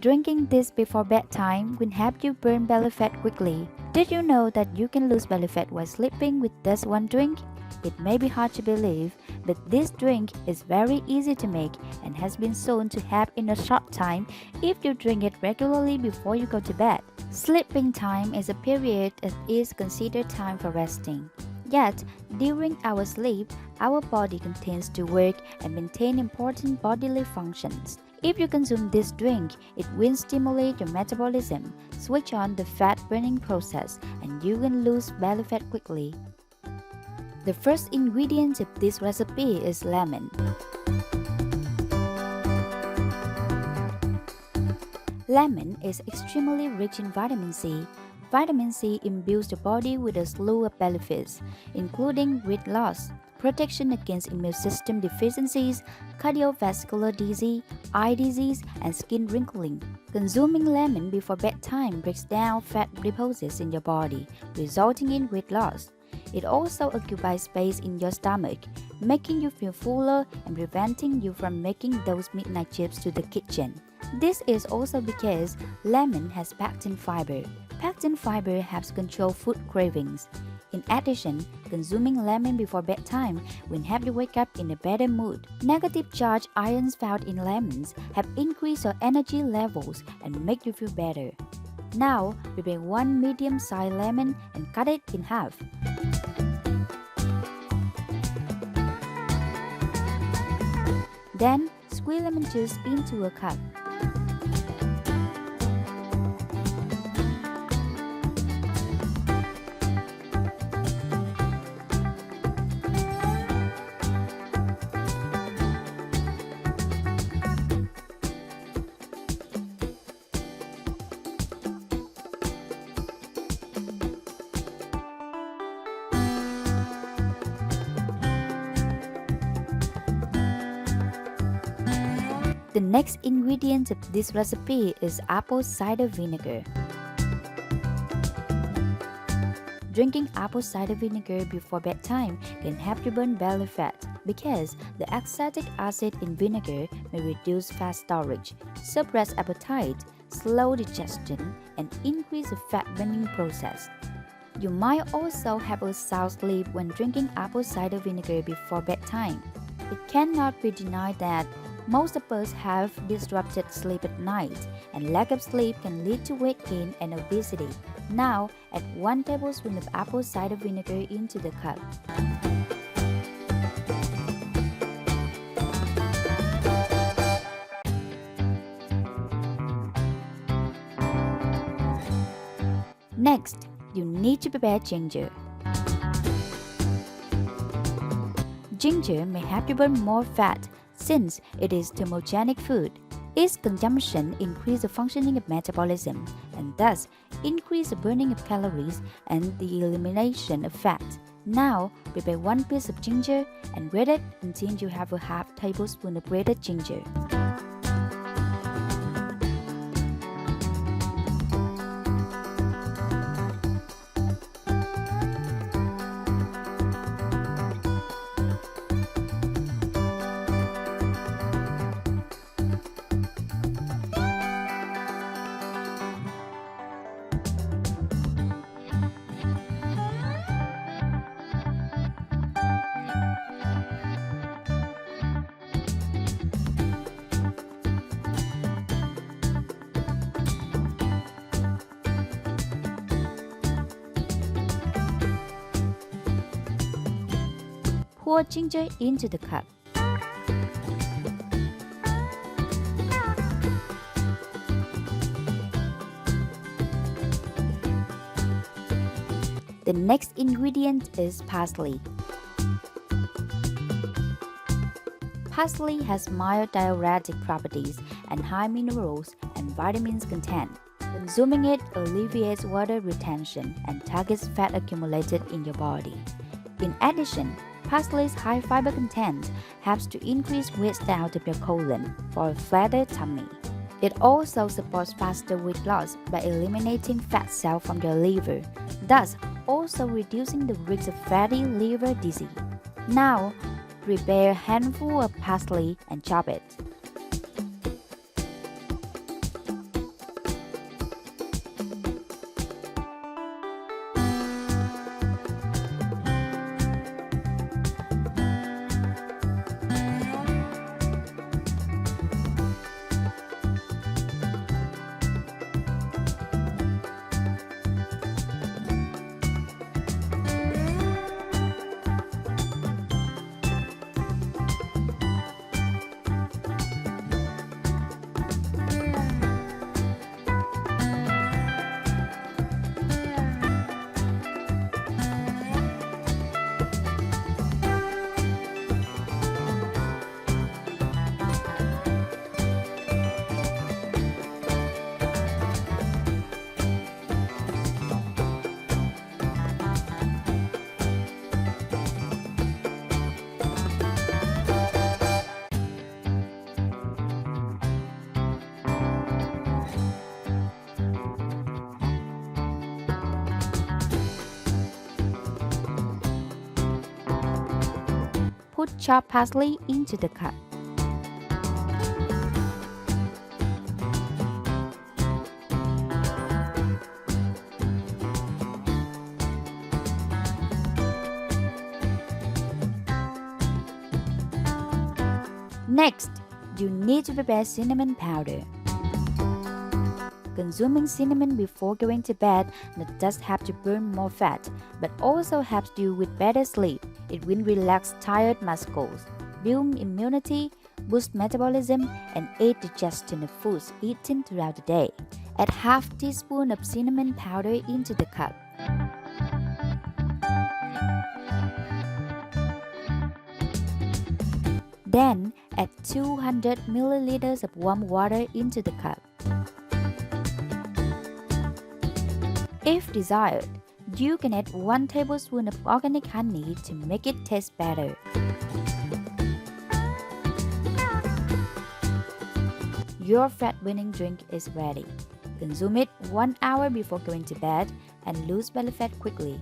Drinking this before bedtime will help you burn belly fat quickly. Did you know that you can lose belly fat while sleeping with just one drink? It may be hard to believe, but this drink is very easy to make and has been shown to help in a short time if you drink it regularly before you go to bed. Sleeping time is a period that is considered time for resting. Yet, during our sleep, our body continues to work and maintain important bodily functions. If you consume this drink, it will stimulate your metabolism, switch on the fat burning process, and you can lose belly fat quickly. The first ingredient of this recipe is lemon. Lemon is extremely rich in vitamin C. Vitamin C imbues the body with a slew of benefits, including weight loss, protection against immune system deficiencies, cardiovascular disease, eye disease, and skin wrinkling. Consuming lemon before bedtime breaks down fat deposits in your body, resulting in weight loss. It also occupies space in your stomach, making you feel fuller and preventing you from making those midnight trips to the kitchen. This is also because lemon has pectin fiber. Pectin fiber helps control food cravings. In addition, consuming lemon before bedtime will help you wake up in a better mood. Negative charge ions found in lemons have increased your energy levels and make you feel better. Now, prepare one medium-sized lemon and cut it in half. Then, squeeze lemon juice into a cup. The next ingredient of this recipe is apple cider vinegar. Drinking apple cider vinegar before bedtime can help you burn belly fat because the acetic acid in vinegar may reduce fat storage, suppress appetite, slow digestion, and increase the fat burning process. You might also have a sound sleep when drinking apple cider vinegar before bedtime. It cannot be denied that most of us have disrupted sleep at night, and lack of sleep can lead to weight gain and obesity. Now, add 1 tablespoon of apple cider vinegar into the cup. Next, you need to prepare ginger. Ginger may help you burn more fat since it is thermogenic food. Its consumption increases the functioning of metabolism and thus increase the burning of calories and the elimination of fat. Now, prepare 1 piece of ginger and grate it until you have a half tablespoon of grated ginger. Pour ginger into the cup. The next ingredient is parsley. Parsley has mild diuretic properties and high minerals and vitamins content. Consuming it alleviates water retention and targets fat accumulated in your body. In addition, parsley's high fiber content helps to increase waste out of your colon for a flatter tummy. It also supports faster weight loss by eliminating fat cells from your liver, thus also reducing the risk of fatty liver disease. Now, prepare a handful of parsley and chop it. put chopped parsley into the cup. Next, you need to prepare cinnamon powder. Consuming cinnamon before going to bed not just helps to burn more fat, but also helps you with better sleep. It will relax tired muscles, build immunity, boost metabolism, and aid digestion of foods eaten throughout the day. Add half teaspoon of cinnamon powder into the cup. Then, add 200 milliliters of warm water into the cup. If desired, you can add 1 tablespoon of organic honey to make it taste better. Your fat-burning drink is ready. Consume it 1 hour before going to bed and lose belly fat quickly.